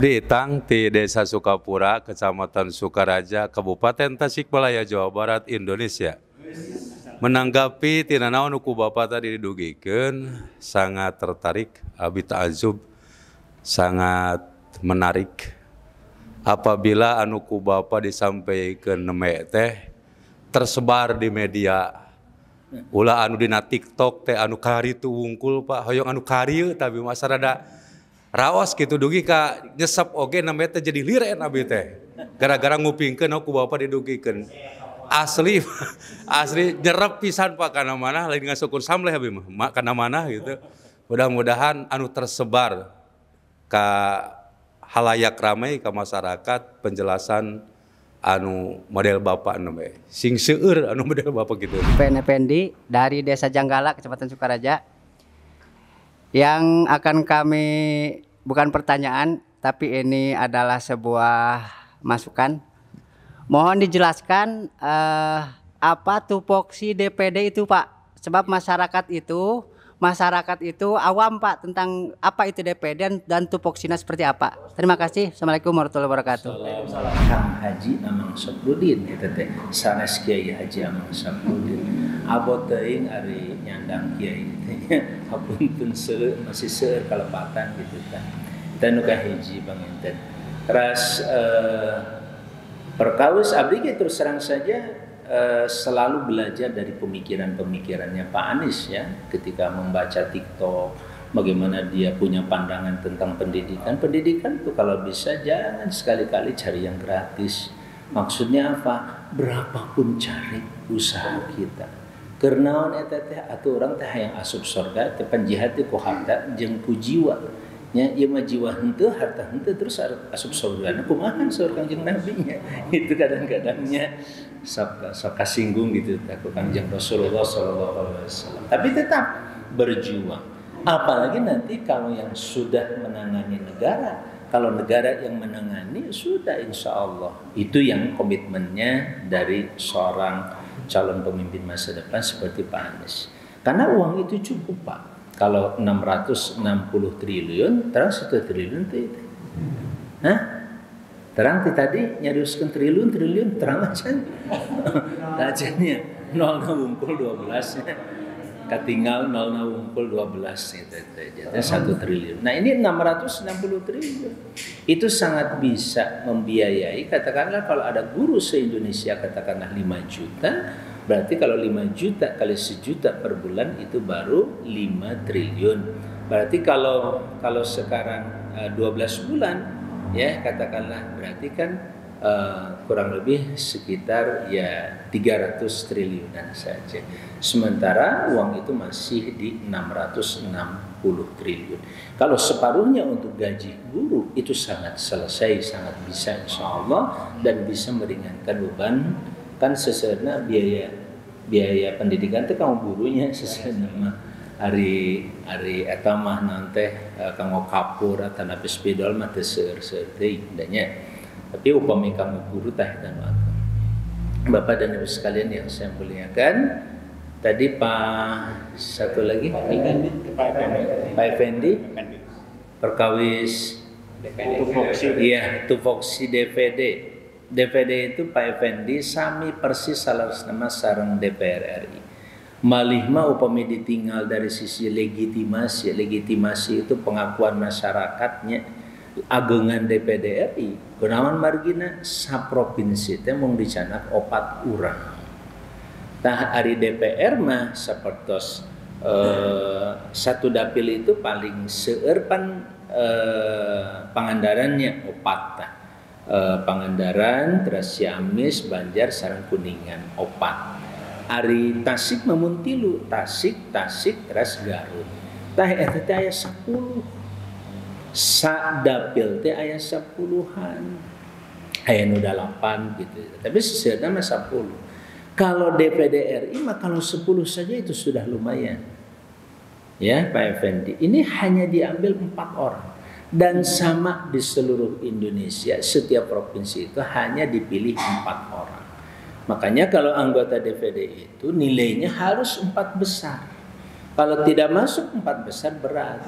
Ditang di Desa Sukapura, Kecamatan Sukaraja, Kabupaten Tasikmalaya, Jawa Barat, Indonesia. Menanggapi tina naon ku Bapak tadi didugikeun, sangat tertarik, abi ta'ajub, sangat menarik. Apabila anu ku Bapak disampaikan neme teh tersebar di media, ulah anu dina TikTok teh anu kari tu wungkul Pak, hoyong anu kari tapi masa rada raos gitu dugi ka nyesep oge namanya teh jadi liren abi teh. Gara-gara ngupingkeun ku Bapak didugikeun. Asli asli nyerep pisan Pak kana mana lain ngasukur samleh abi mah kana mana gitu. Mudah-mudahan anu tersebar ka halayak ramai ka masyarakat penjelasan anu model Bapak namanya sing seueur anu model Bapak gitu. Pendi dari Desa Janggala, Kecamatan Sukaraja. Yang akan kami, bukan pertanyaan, tapi ini adalah sebuah masukan. Mohon dijelaskan apa tupoksi DPD itu Pak. Sebab masyarakat itu awam Pak tentang apa itu DPD dan tupoksinya seperti apa. Terima kasih. Assalamualaikum warahmatullahi wabarakatuh. Kang Haji Amang Saprudin itu teh sanes Kiai Haji Amang Saprudin. Abot teuing ari nyandang kiai teh hapunten seueur masih seueur kalepatan gitu kan. Kita nu kahiji panginten. Teras perkawis abdi ge terus terang saja selalu belajar dari pemikiran-pemikirannya Pak Anies ya ketika membaca TikTok, bagaimana dia punya pandangan tentang pendidikan. Pendidikan itu kalau bisa jangan sekali-kali cari yang gratis. Maksudnya apa? Berapapun cari usaha kita. Kernaon eta teh atuh urang teh hayang asup surga teh panjihad teh ku harta jeung ku jiwa. Nya ieu mah jiwa henteu harta henteu terus asup surga. Kumaha saur Kangjeng Nabi nya. Itu kadang-kadangnya sok kasinggung gitu ku Kangjeng Rasulullah sallallahu alaihi wasallam. Tapi tetap berjuang. Apalagi nanti kalau yang sudah menangani negara, kalau negara yang menangani sudah insya Allah. Itu yang komitmennya dari seorang calon pemimpin masa depan seperti Pak Anies. Karena uang itu cukup Pak. Kalau 660 triliun, terang 1 triliun itu. Hah? Terang tadi nyariuskan triliun terang aja. Tajanya 0 wungkul 12 ketinggal 0 wungkul 12 itu jadi 1 triliun. Nah ini 660 triliun itu sangat bisa membiayai, katakanlah kalau ada guru se-Indonesia katakanlah 5 juta, berarti kalau 5 juta kali 1 juta per bulan itu baru 5 triliun. Berarti kalau sekarang 12 bulan ya katakanlah berarti kan kurang lebih sekitar ya 300 triliunan saja. Sementara uang itu masih di 660 triliun. Kalau separuhnya untuk gaji guru itu sangat selesai, sangat bisa insya Allah dan bisa meringankan beban. Kan seserna biaya pendidikan itu kamu gurunya seserna hari eta mah nanti kanggo kapur atau napi spidol mah teu seueur-seueur teuing danya. Tapi upami kamu guru tah dan Bapak dan Ibu sekalian yang saya muliakan, tadi Pak satu lagi Pak Effendi perkawis tupoksi DPD. DPD itu Pak Effendi sami persis salasna sareng DPR RI. Malih mah upami ditinggal dari sisi legitimasi itu pengakuan masyarakatnya. Agengan DPD RI kunaon margina saprovinsi teh mung dicanak 4 urang. Tah ari DPR mah sapertos satu dapil itu paling seueur Pangandarannya 4 tah. Pangandaran, terus Ciamis, Banjar, sareng Kuningan 4. Ari Tasik mamun 3, Tasik, terus Garut. Tah eta teh aya 10. Sa dapil teh aya 10-an. Aya nu 8 gitu. Tapi seseueurna mah 10. Kalau DPD RI mah kalau 10 saja itu sudah lumayan. Ya, Pak Effendi. Ini hanya diambil 4 orang. Dan sama di seluruh Indonesia, setiap provinsi itu hanya dipilih 4 orang. Makanya kalau anggota DPD itu nilainya harus 4 besar. Kalau tidak masuk 4 besar berat.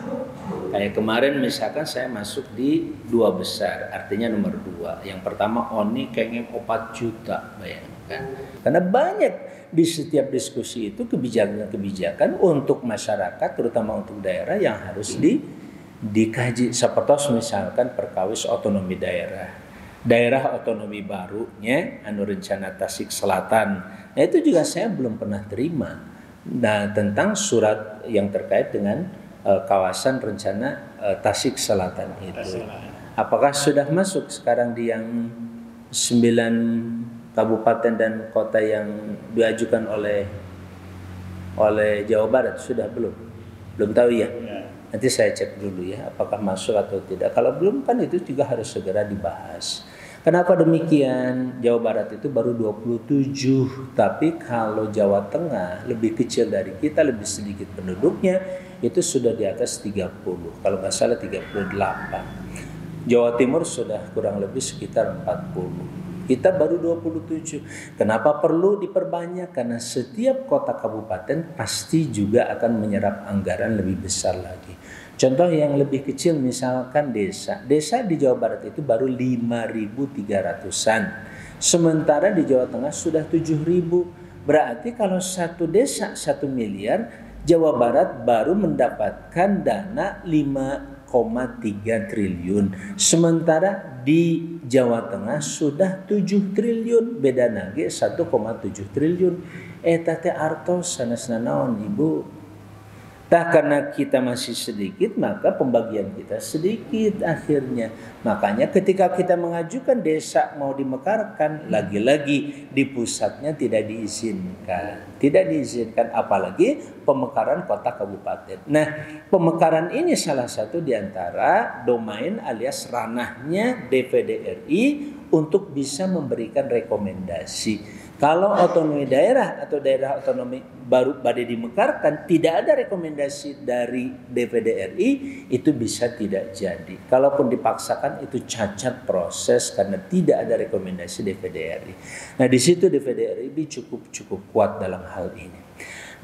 Kayak kemarin misalkan saya masuk di 2 besar, artinya nomor 2. Yang pertama ONI kayaknya 4 juta, bayangkan. Karena banyak di setiap diskusi itu kebijakan-kebijakan untuk masyarakat, terutama untuk daerah yang harus dikaji. Seperti misalkan perkawis otonomi daerah otonomi barunya, rencana Tasik Selatan. Nah itu juga saya belum pernah terima. Nah, tentang surat yang terkait dengan kawasan rencana Tasik Selatan itu. Apakah sudah masuk sekarang di yang 9 kabupaten dan kota yang diajukan oleh Jawa Barat? Sudah belum? Belum tahu ya? Nanti saya cek dulu ya, apakah masuk atau tidak. Kalau belum kan itu juga harus segera dibahas. Kenapa demikian? Jawa Barat itu baru 27, tapi kalau Jawa Tengah lebih kecil dari kita, lebih sedikit penduduknya, itu sudah di atas 30. Kalau nggak salah 38. Jawa Timur sudah kurang lebih sekitar 40. Kita baru 27. Kenapa perlu diperbanyak? Karena setiap kota kabupaten pasti juga akan menyerap anggaran lebih besar lagi. Contoh yang lebih kecil misalkan desa. Desa di Jawa Barat itu baru 5.300-an. Sementara di Jawa Tengah sudah 7.000. Berarti kalau satu desa 1 miliar, Jawa Barat baru mendapatkan dana 5,3 triliun. Sementara di Jawa Tengah sudah 7 triliun. Beda lagi 1,7 triliun. Tate artos sanesna naon Ibu? Karena kita masih sedikit, maka pembagian kita sedikit akhirnya. Makanya ketika kita mengajukan desa mau dimekarkan, lagi-lagi di pusatnya tidak diizinkan. Tidak diizinkan, apalagi pemekaran kota kabupaten. Nah, pemekaran ini salah satu di antara domain alias ranahnya DPD RI untuk bisa memberikan rekomendasi. Kalau otonomi daerah atau daerah otonomi baru badai dimekarkan, tidak ada rekomendasi dari DPD RI, itu bisa tidak jadi. Kalaupun dipaksakan itu cacat proses karena tidak ada rekomendasi DPD RI. Nah di situ DPD RI cukup kuat dalam hal ini.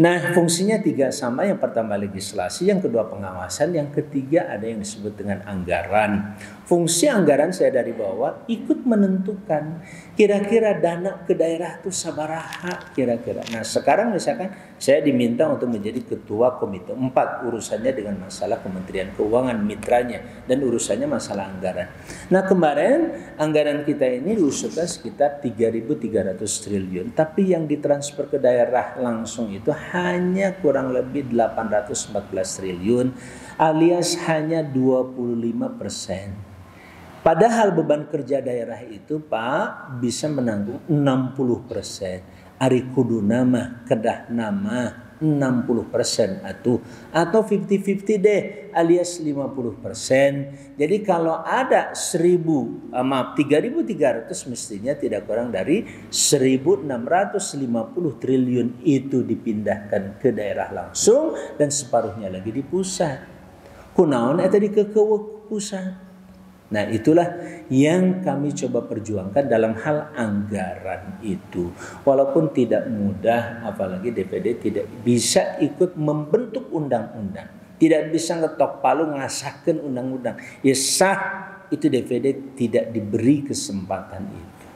Nah fungsinya 3 sama, yang pertama legislasi, yang kedua pengawasan, yang ketiga ada yang disebut dengan anggaran. Fungsi anggaran saya dari bawah ikut menentukan kira-kira dana ke daerah itu sabaraha kira-kira. Nah sekarang misalkan saya diminta untuk menjadi ketua komite 4, urusannya dengan masalah Kementerian Keuangan mitranya, dan urusannya masalah anggaran. Nah kemarin anggaran kita ini diusulkan sekitar 3.300 triliun, tapi yang ditransfer ke daerah langsung itu hanya kurang lebih 814 triliun alias hanya 25%. Padahal beban kerja daerah itu Pak bisa menanggung 60%. Ari kudu nama kedah nama 60% atau 50-50 deh alias 50%. Jadi kalau ada 3.300 mestinya tidak kurang dari 1.650 triliun itu dipindahkan ke daerah langsung dan separuhnya lagi di pusat. Kunaon eta dikekeuk pusat. Nah itulah yang kami coba perjuangkan dalam hal anggaran itu. Walaupun tidak mudah, apalagi DPD tidak bisa ikut membentuk undang-undang. Tidak bisa ngetok palu ngasahkan undang-undang. Ya sah, itu DPD tidak diberi kesempatan itu.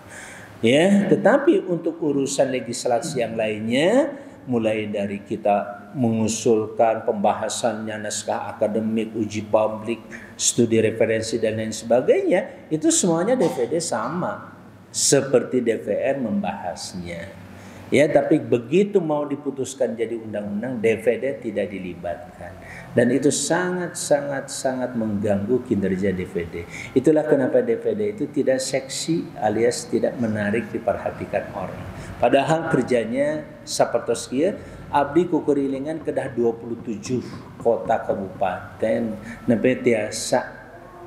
Ya, tetapi untuk urusan legislasi yang lainnya, mulai dari kita mengusulkan pembahasannya naskah akademik, uji publik, studi referensi dan lain sebagainya, itu semuanya DPD sama seperti DPR membahasnya. Ya, tapi begitu mau diputuskan jadi undang-undang, DPD tidak dilibatkan. Dan itu sangat mengganggu kinerja DPD. Itulah kenapa DPD itu tidak seksi alias tidak menarik diperhatikan orang. Padahal kerjanya sapertos kieu abdi kukurilingan kedah 27 kota kabupaten nepi tiasa.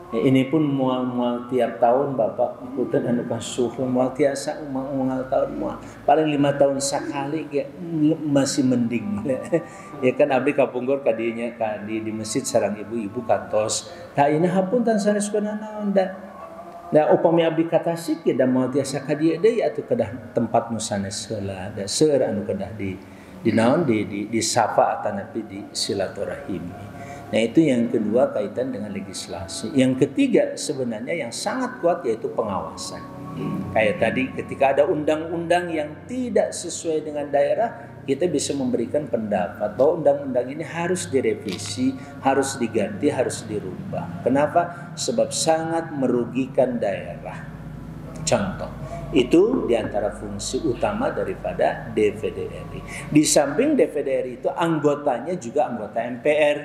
Ini pun mual tiap tahun Bapak ikutan anu kasuhun mual tiasa mual tahun mual paling 5 tahun sekali ya, masih mending. Ya kan abdi kapungkur kadinya di masjid sareng ibu-ibu kantos. Tah ina hapunten saneskeuna naon da. Nah upami abdi ka Tasik ya da moal tiasa ka dieu deui atuh kedah tempat nu sanes heula da seueur anu kedah di sapa atau napi di silaturahimi. Nah itu yang kedua kaitan dengan legislasi. Yang ketiga sebenarnya yang sangat kuat yaitu pengawasan. Kayak tadi ketika ada undang-undang yang tidak sesuai dengan daerah, kita bisa memberikan pendapat bahwa undang-undang ini harus direvisi, harus diganti, harus dirubah. Kenapa? Sebab sangat merugikan daerah. Contoh, itu diantara fungsi utama daripada DPD RI. Di samping DPD RI itu anggotanya juga anggota MPR.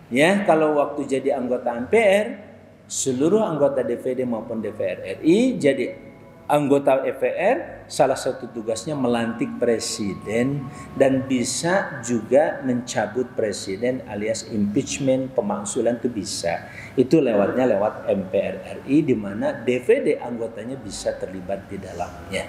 Ya, kalau waktu jadi anggota MPR, seluruh anggota DPD maupun DPR RI jadi anggota MPR, salah satu tugasnya melantik presiden dan bisa juga mencabut presiden alias impeachment, pemakzulan itu bisa. Itu lewatnya lewat MPR RI di mana DPD anggotanya bisa terlibat di dalamnya.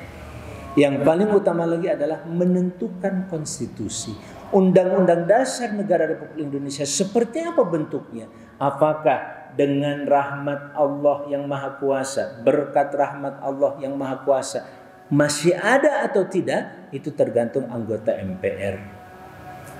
Yang paling utama lagi adalah menentukan konstitusi. Undang-undang dasar negara Republik Indonesia seperti apa bentuknya? Apakah dengan rahmat Allah yang Maha Kuasa, berkat rahmat Allah yang Maha Kuasa, masih ada atau tidak? Itu tergantung anggota MPR.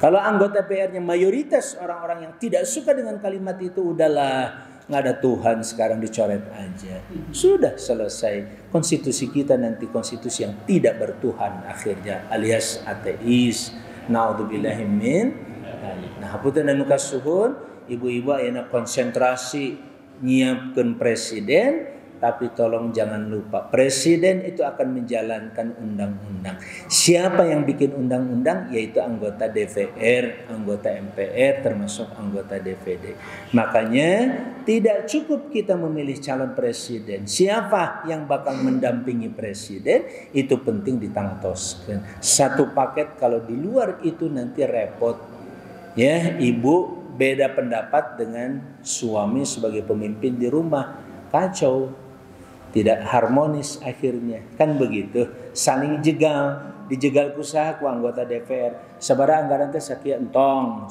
Kalau anggota MPR-nya mayoritas orang-orang yang tidak suka dengan kalimat itu, udahlah, nggak ada Tuhan, sekarang dicoret aja. Sudah selesai. Konstitusi kita nanti konstitusi yang tidak bertuhan akhirnya, alias ateis. Naudzubillahi min dzalik. Nah, hapunten anu kasuhun, ibu-ibu ayeuna konsentrasi nyiapkeun presiden, tapi tolong jangan lupa presiden itu akan menjalankan undang-undang. Siapa yang bikin undang-undang? Yaitu anggota DPR, anggota MPR, termasuk anggota DPD. Makanya tidak cukup kita memilih calon presiden. Siapa yang bakal mendampingi presiden? Itu penting ditangtoskan. Satu paket, kalau di luar itu nanti repot. Ya, ibu beda pendapat dengan suami sebagai pemimpin di rumah, kacau, tidak harmonis akhirnya, kan begitu, saling jegal, dijegal kusaha ku anggota DPR, sabaraha anggaran teh sakieu entong,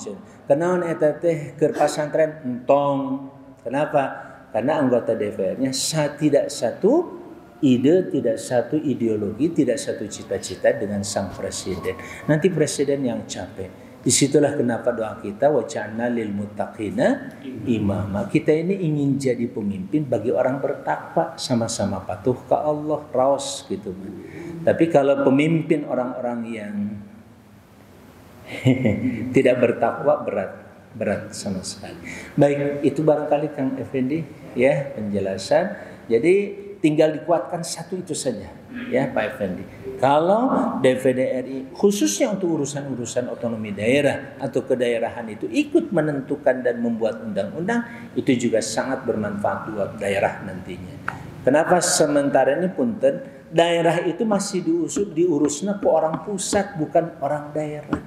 kenaon eta teh keur pasantren entong. Kenapa? Karena anggota DPR-nya tidak satu ide, tidak satu ideologi, tidak satu cita-cita dengan sang presiden. Nanti presiden yang capek. Disitulah kenapa doa kita waj'alna lil muttaqina imama. Kita ini ingin jadi pemimpin bagi orang bertakwa, sama-sama patuh ke Allah, raos gitu. Tapi kalau pemimpin orang-orang yang tidak bertakwa, berat sama sekali. Baik, itu barangkali Kang Effendi ya penjelasan. Jadi tinggal dikuatkan satu itu saja ya Pak Effendi. Kalau DPD RI khususnya untuk urusan-urusan otonomi daerah atau kedaerahan itu ikut menentukan dan membuat undang-undang, itu juga sangat bermanfaat buat daerah nantinya. Kenapa sementara ini punten daerah itu masih diurusnya ke orang pusat bukan orang daerah.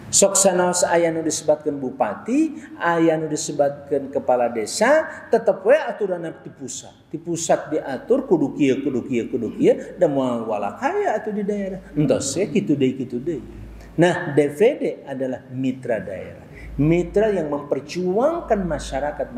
Sok sanaos aya nu disebatkeun bupati, aya nu disebatkeun kepala desa, tetep we aturanna di pusat. Di pusat diatur kudu kieu da moal walak aya atuh di daerah. Entos we kitu deui. Nah, DPD adalah mitra daerah. Mitra yang memperjuangkan masyarakat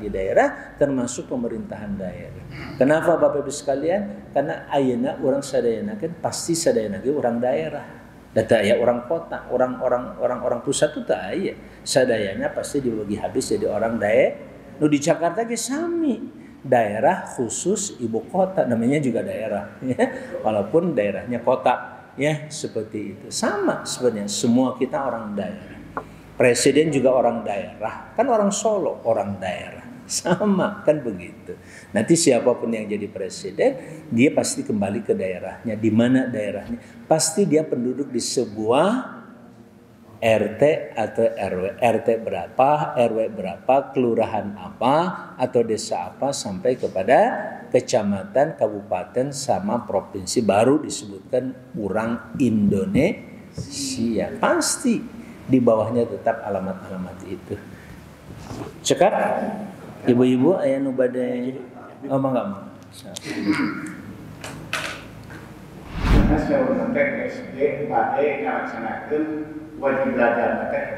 di daerah termasuk pemerintahan daerah. Kenapa Bapak Ibu sekalian? Karena ayeuna urang sadayana kan pasti sadayana ge urang daerah. Data ya orang kota, orang pusat itu tak aya. Sadayana pasti dibagi habis jadi orang daerah. Nu di Jakarta ge sami. Daerah khusus ibu kota namanya juga daerah ya. Walaupun daerahnya kota ya, seperti itu. Sama sebenarnya semua kita orang daerah. Presiden juga orang daerah. Kan orang Solo orang daerah. Sama kan begitu. Nanti siapapun yang jadi presiden, dia pasti kembali ke daerahnya. Di mana daerahnya? Pasti dia penduduk di sebuah RT atau RW. RT berapa, RW berapa, kelurahan apa, atau desa apa, sampai kepada kecamatan, kabupaten, sama provinsi. Baru disebutkan orang Indonesia. Pasti di bawahnya tetap alamat-alamat itu. Cekap? Ibu-ibu aya nu bade mangga. Karena saya SD bade ngalaksanakeun wajib belajar teh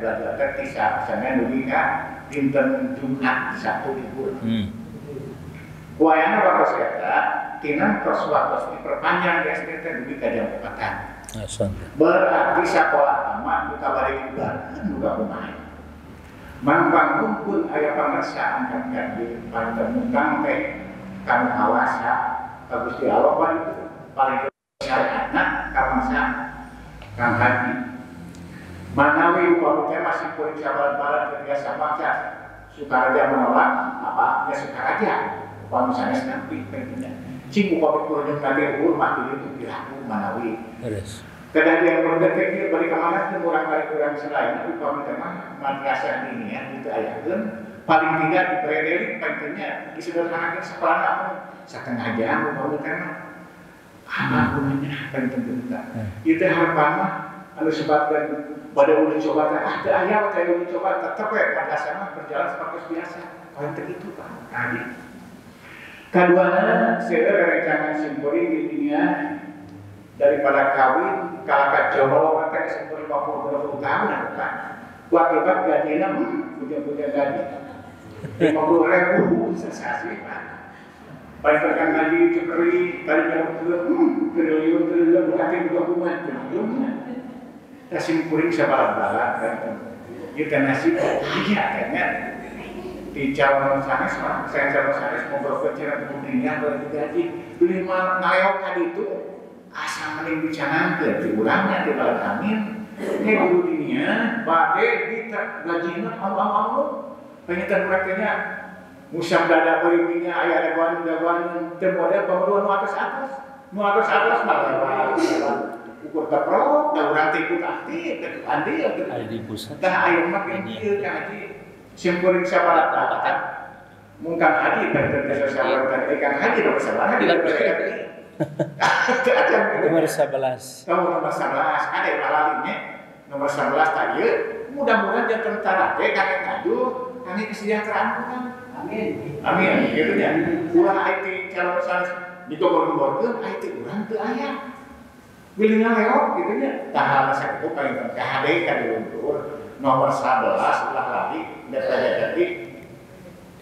tisah sana dugi ka dinten Jumat Sabtu Ibu. Kuayana bapak saya tina tos waktu diperpanjang di SD teh dugi ka jam 4. Berarti sekolah tamat buka balik juga pemain. Membangun pun aya pengersaan kan di pantemukan teh kanu awasa Gusti Allah paling syariatna kamasa Kang Haji. Manawi upami teh masih kuring sabar-barat ketika samangsa Sukaraja menolak apa ya Sukaraja upami sanes nabi pentingnya cing upami kuring tadi hormat itu dilaku manawi kadang yang berdetik balik kemana itu kurang selain upami teh madrasah ini ya itu ayakeun paling tidak dipredeli pentingnya disederhanakan sekolah apa setengah jam upami teh apa gunanya penting kita itu harapan mah anu sebabkan pada uji coba ada ayat kayak uji coba tetap ya pada sama berjalan seperti biasa paling itu Pak tadi kedua saya rencana simbolik di dunia daripada kawin kalakat jomblo mereka simbolik 50 tahun kan akibat gajinya punya gaji 50.000 sensasi Pak paling tekan gaji cekeri tadi jam triliun berarti 20 triliun kasih kuring sabaran-baran kan kita nasib aja kayaknya di calon sana saya mau berbicara kemudian kalau digaji beli ngaleok tadi itu asal mending bicara ke diurangnya di dalam amin ini dulu dunia badai kita gajinya Allah penyetan merekanya musam dada berinya ayah daguan temodel pemeruan atas malah ukur keprok, dah orang ikut aktif, andil, di pusat. Dah air makin dia haji, simpuling sabarat kan, mungkin haji dan sabarat ikan haji nomor 11 nomor 11. Nomor 11 ada yang lainnya nomor 11 tadi. Mudah-mudahan jangan tentara, kakek ngaju, kami kesejahteraan kan. Amin. Gitu ya. Ulah IT calon sanes digobor-goborkeun IT urang teu aya. Bilingnya lewat gitu ya. Tahal saya itu paling KHD kan diundur nomor 11 ulah lagi DPD jadi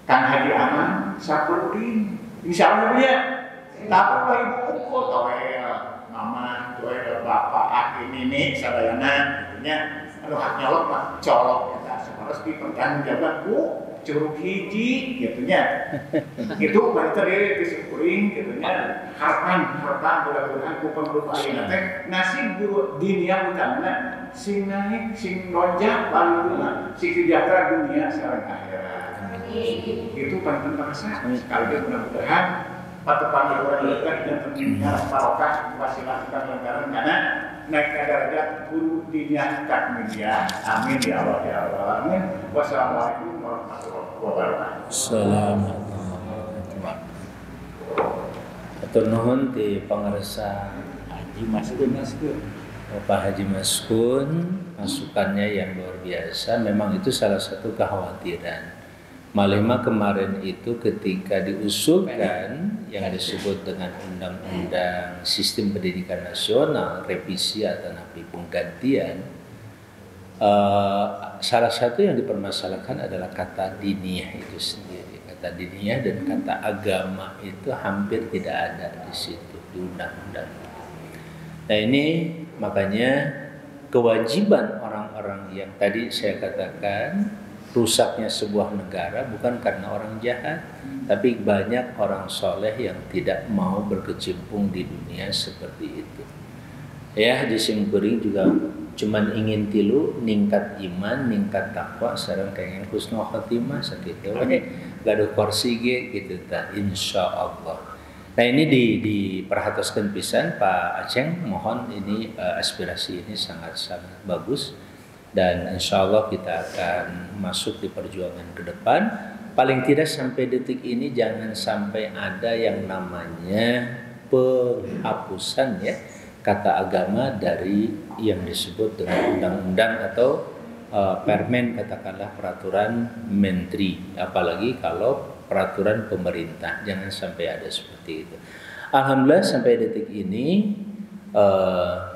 Kang Haji Aman Saprudin. Insyaallah ya. Tapi ibu kok toel mama toel bapak ini sadayana nya anu hak nyolok mah colok eta harus dipertanggungjawabkan Bu curug hiji gitu nya. Itu bae tadi disimpulin gitu nya. Harapan mudah-mudahan ku pengurus ayeuna teh nasib guru dunia utamana sing naik sing lonjak baluna sing sejahtera dunia sareng akhirat. Itu paling terasa sekali mudah-mudahan patepan orang dekat dan tentunya barokah wasilah pelanggaran karena naik derajat guru dunia takmiyah. Amin ya Allah ya Allah. Amin. Wassalamualaikum warahmatullahi wabarakatuh. Assalamualaikum. Atur nuhun ti pangarsa Haji Maskun. Bapak Haji Maskun, masukannya yang luar biasa. Memang itu salah satu kekhawatiran. Malema kemarin itu ketika diusulkan yang disebut dengan Undang-Undang Sistem Pendidikan Nasional, revisi atau napi penggantian, salah satu yang dipermasalahkan adalah kata diniyah itu sendiri. Kata diniyah dan kata agama itu hampir tidak ada di situ di undang-undang. Nah ini makanya kewajiban orang-orang yang tadi saya katakan rusaknya sebuah negara bukan karena orang jahat, tapi banyak orang soleh yang tidak mau berkecimpung di dunia seperti itu. Ya, di Simpering juga cuman ingin tilu ningkat iman, ningkat takwa, sareng kenging husnul khotimah sakitu we. Gaduh kursi ge gitu ta insyaallah. Nah ini diperhatikan pisan Pak Aceng, mohon ini aspirasi ini sangat-sangat bagus. Dan insya Allah kita akan masuk di perjuangan ke depan. Paling tidak sampai detik ini jangan sampai ada yang namanya penghapusan ya kata agama dari yang disebut dengan undang-undang atau permen, katakanlah peraturan menteri, apalagi kalau peraturan pemerintah, jangan sampai ada seperti itu. Alhamdulillah sampai detik ini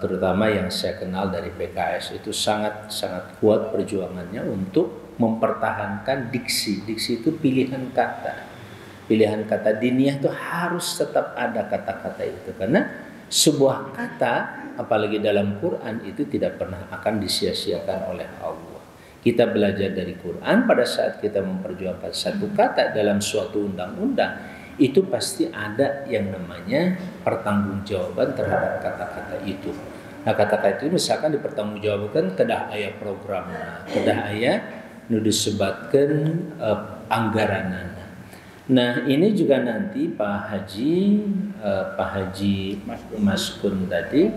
terutama yang saya kenal dari PKS itu sangat kuat perjuangannya untuk mempertahankan diksi. Diksi itu pilihan kata diniyah itu harus tetap ada kata-kata itu, karena sebuah kata apalagi dalam Quran itu tidak pernah akan disia-siakan oleh Allah. Kita belajar dari Quran, pada saat kita memperjuangkan satu kata dalam suatu undang-undang, itu pasti ada yang namanya pertanggungjawaban terhadap kata-kata itu. Nah, kata-kata itu misalkan dipertanggungjawabkan kedah aya programna, kedah aya nu disebutkan anggaranana. Nah, ini juga nanti Pak Haji Maskun tadi,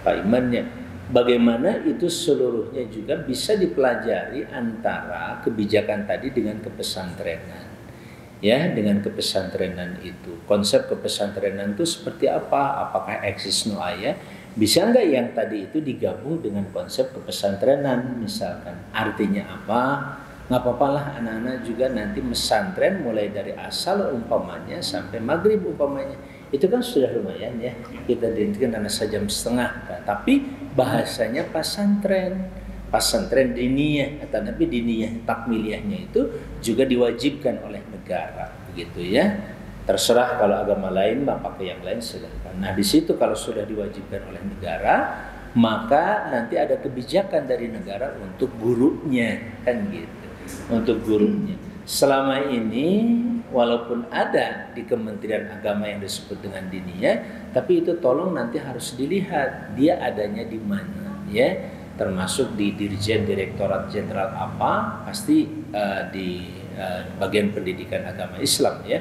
Pak Imannya, bagaimana itu seluruhnya juga bisa dipelajari antara kebijakan tadi dengan kepesantrenan. Ya, dengan kepesantrenan itu. Konsep kepesantrenan itu seperti apa? Apakah eksis nu aya? Bisa enggak yang tadi itu digabung dengan konsep kepesantrenan misalkan? Artinya apa? Nggak apa-apa lah anak-anak juga nanti mesantren mulai dari asal umpamanya sampai maghrib umpamanya. Itu kan sudah lumayan ya. Kita dihentikan anak sejam setengah. Nah, tapi bahasanya pasantren. Pasantren diniyah. Tapi diniyah takmiliyahnya itu juga diwajibkan oleh negara. Begitu ya. Terserah kalau agama lain mah pakai yang lain silahkan. Nah di situ kalau sudah diwajibkan oleh negara, maka nanti ada kebijakan dari negara untuk gurunya kan gitu. Untuk gurunya. Selama ini walaupun ada di Kementerian Agama yang disebut dengan diniyah, tapi itu tolong nanti harus dilihat dia adanya di mana ya, termasuk di Dirjen Direktorat Jenderal apa, pasti di bagian pendidikan agama Islam ya.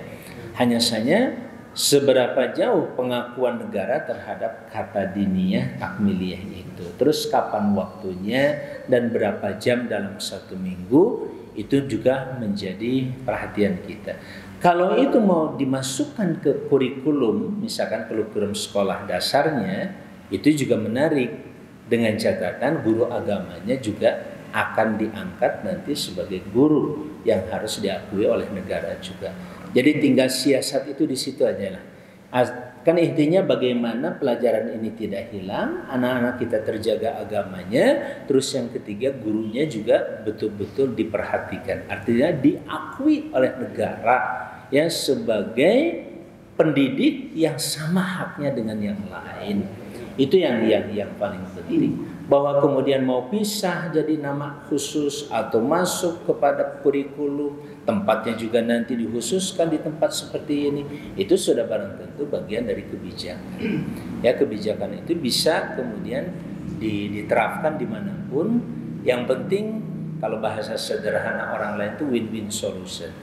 Hanya saja seberapa jauh pengakuan negara terhadap kata diniyah takmiliyah itu, terus kapan waktunya dan berapa jam dalam satu minggu, itu juga menjadi perhatian kita. Kalau itu mau dimasukkan ke kurikulum, misalkan kurikulum sekolah dasarnya, itu juga menarik, dengan catatan guru agamanya juga akan diangkat nanti sebagai guru yang harus diakui oleh negara juga. Jadi tinggal siasat itu di situ aja lah. Kan intinya bagaimana pelajaran ini tidak hilang, anak-anak kita terjaga agamanya, terus yang ketiga gurunya juga betul-betul diperhatikan. Artinya diakui oleh negara ya sebagai pendidik yang sama haknya dengan yang lain. Itu yang paling penting. Bahwa kemudian mau pisah jadi nama khusus atau masuk kepada kurikulum, tempatnya juga nanti dikhususkan di tempat seperti ini, itu sudah barang tentu bagian dari kebijakan. Ya, kebijakan itu bisa kemudian diterapkan dimanapun. Yang penting kalau bahasa sederhana orang lain itu win-win solution.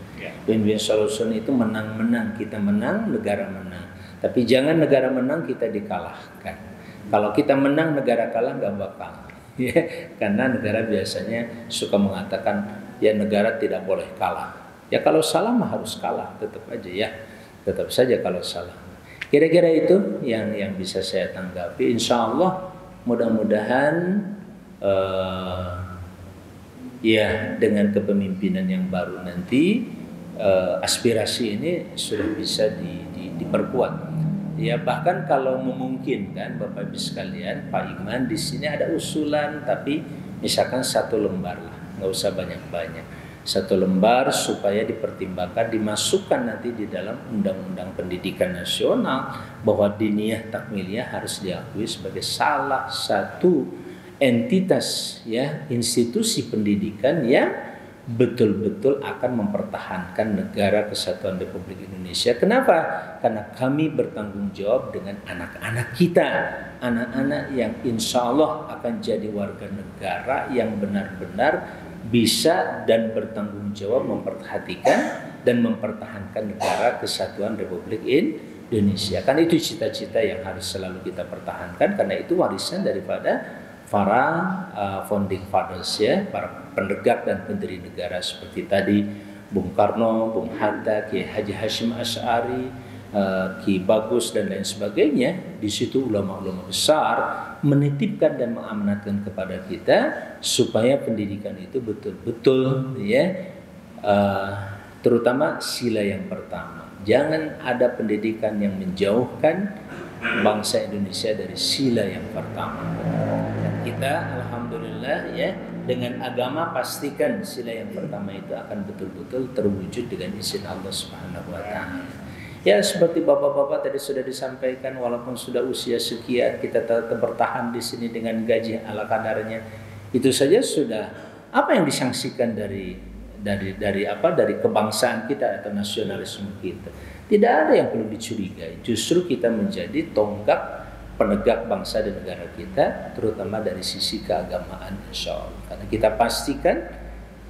Win-win solution itu menang-menang, kita menang, negara menang. Tapi jangan negara menang kita dikalahkan. Kalau kita menang negara kalah nggak bakal, ya, karena negara biasanya suka mengatakan ya negara tidak boleh kalah. Ya kalau salah mah harus kalah, tetap aja ya, tetap saja kalau salah. Kira-kira itu yang bisa saya tanggapi. Insya Allah mudah-mudahan ya dengan kepemimpinan yang baru nanti aspirasi ini sudah bisa diperkuat. Ya bahkan kalau memungkinkan Bapak Ibu sekalian, Pak Iman di sini ada usulan, tapi misalkan 1 lembar lah, nggak usah banyak-banyak, 1 lembar supaya dipertimbangkan dimasukkan nanti di dalam Undang-Undang Pendidikan Nasional bahwa diniyah takmiliyah harus diakui sebagai salah satu entitas ya institusi pendidikan yang betul-betul akan mempertahankan negara kesatuan Republik Indonesia. Kenapa? Karena kami bertanggung jawab dengan anak-anak kita, anak-anak yang insya Allah akan jadi warga negara yang benar-benar bisa dan bertanggung jawab memperhatikan dan mempertahankan negara kesatuan Republik Indonesia. Kan itu cita-cita yang harus selalu kita pertahankan, karena itu warisan daripada para founding fathers ya, para penegak dan pendiri negara seperti tadi Bung Karno, Bung Hatta, Kiai Haji Hashim Asy'ari, Ki Bagus dan lain sebagainya. Di situ ulama-ulama besar menitipkan dan mengamanatkan kepada kita supaya pendidikan itu betul-betul ya, terutama sila yang pertama. Jangan ada pendidikan yang menjauhkan bangsa Indonesia dari sila yang pertama. Dan kita alhamdulillah ya dengan agama pastikan sila yang pertama itu akan betul-betul terwujud dengan izin Allah Subhanahu wa taala. Ya seperti bapak-bapak tadi sudah disampaikan, walaupun sudah usia sekian kita tetap bertahan di sini dengan gaji ala kadarnya, itu saja sudah apa yang disangsikan dari kebangsaan kita atau nasionalisme kita. Tidak ada yang perlu dicurigai. Justru kita menjadi tonggak penegak bangsa dan negara kita, terutama dari sisi keagamaan, insya Allah. Karena kita pastikan,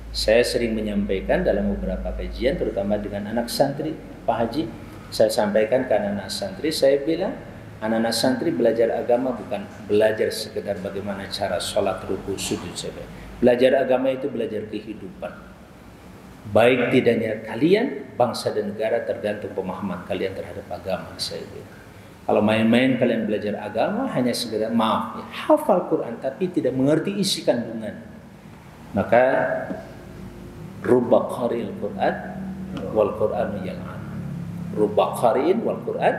saya sering menyampaikan dalam beberapa kajian, terutama dengan anak santri, Pak Haji, saya sampaikan ke anak-anak santri, saya bilang, anak-anak santri belajar agama bukan belajar sekedar bagaimana cara sholat, ruku, sujud saja. Belajar agama itu belajar kehidupan. Baik tidaknya kalian, bangsa dan negara tergantung pemahaman kalian terhadap agama, saya bilang. Kalau main-main kalian belajar agama hanya sekedar maaf ya, hafal Quran tapi tidak mengerti isi kandungan, maka rubba qari'il Quran wal Qur'anu yal'an. Rubba qari'in wal Quran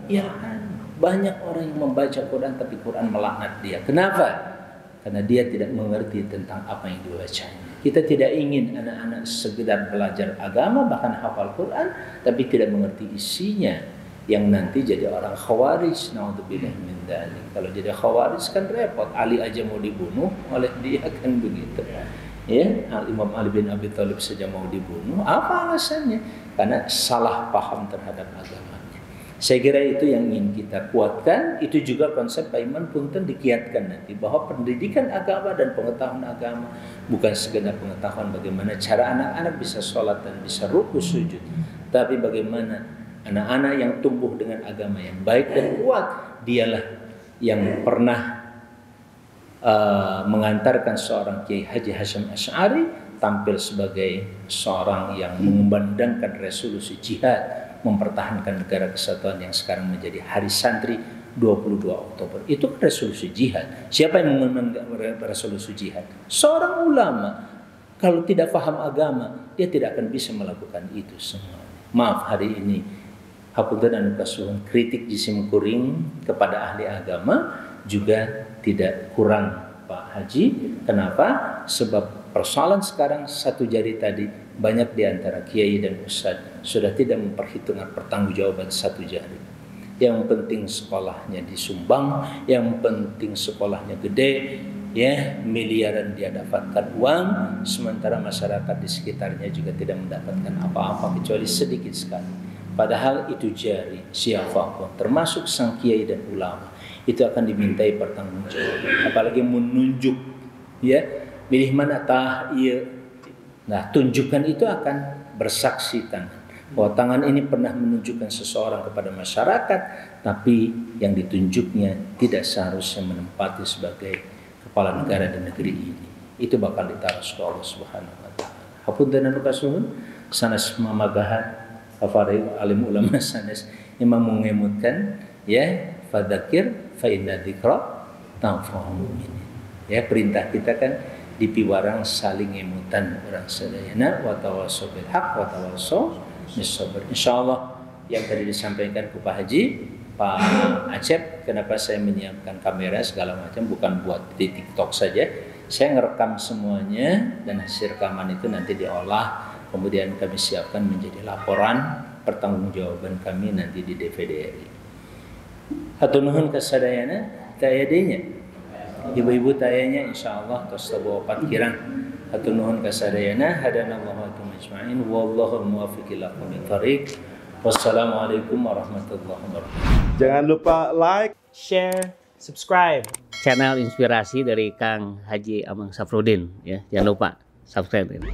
yal'an. Banyak orang yang membaca Quran tapi Quran melaknat dia. Kenapa? Karena dia tidak mengerti tentang apa yang dibacanya. Kita tidak ingin anak-anak sekedar belajar agama bahkan hafal Quran tapi tidak mengerti isinya, yang nanti jadi orang khawarij. Naudzubillah min dzalik. Kalau jadi khawarij kan repot, Ali aja mau dibunuh oleh dia, kan begitu. Ya, Imam Ali bin Abi Thalib saja mau dibunuh. Apa alasannya? Karena salah paham terhadap agamanya. Saya kira itu yang ingin kita kuatkan. Itu juga konsep Pak Iman punten dikiatkan nanti, bahwa pendidikan agama dan pengetahuan agama bukan sekedar pengetahuan bagaimana cara anak-anak bisa sholat dan bisa ruku sujud, tapi bagaimana anak-anak yang tumbuh dengan agama yang baik dan kuat, dialah yang pernah mengantarkan seorang Kiai Haji Hasyim Asy'ari tampil sebagai seorang yang mengumandangkan resolusi jihad, mempertahankan negara kesatuan yang sekarang menjadi Hari Santri 22 Oktober. Itu kan resolusi jihad. Siapa yang mengumandangkan resolusi jihad? Seorang ulama. Kalau tidak paham agama, dia tidak akan bisa melakukan itu semua. Maaf, hari ini hapunten anu kasuhun kritik jisim kuring kepada ahli agama juga tidak kurang, Pak Haji. Kenapa? Sebab persoalan sekarang satu jari tadi, banyak di antara kiai dan ustadz sudah tidak memperhitungkan pertanggungjawaban satu jari. Yang penting sekolahnya disumbang, yang penting sekolahnya gede, ya, miliaran dia dapatkan uang, sementara masyarakat di sekitarnya juga tidak mendapatkan apa-apa kecuali sedikit sekali. Padahal itu jari siapapun, termasuk sang kiai dan ulama, itu akan dimintai pertanggungjawaban. Apalagi menunjuk, ya, milih mana tah iya. Nah, tunjukkan itu akan bersaksi tangan bahwa tangan ini pernah menunjukkan seseorang kepada masyarakat, tapi yang ditunjuknya tidak seharusnya menempati sebagai kepala negara dan negeri ini. Itu bakal ditaruh ke Allah Subhanahu wa taala. Hapunten anu kasuhun sanes mamagahan Fafariq alim ulama sanes imam mengemutkan, ya, fadzakir fa inna dzikra tanfa'ul mu'minin. Ya, perintah kita kan dipiwarang saling emutan orang sadayana wa tawassaw bil haq wa tawassaw bis sabr. Insyaallah yang tadi disampaikan ke Pak Haji, Pak Acep, kenapa saya menyiapkan kamera segala macam bukan buat di TikTok saja. Saya ngerekam semuanya dan hasil rekaman itu nanti diolah, kemudian kami siapkan menjadi laporan pertanggungjawaban kami nanti di DPD RI. Hatur nuhun kasadayana tayadenya. Ibu-ibu tayanya insyaallah tos tabu opat kirang. Hatur nuhun kasadayana hadanallahu ajma'in wallahu muwaffiq ila aqwamit thoriq. Wassalamualaikum warahmatullahi wabarakatuh. Jangan lupa like, share, subscribe Channel inspirasi dari Kang Haji Amang Safruddin, ya. Jangan lupa subscribe ini.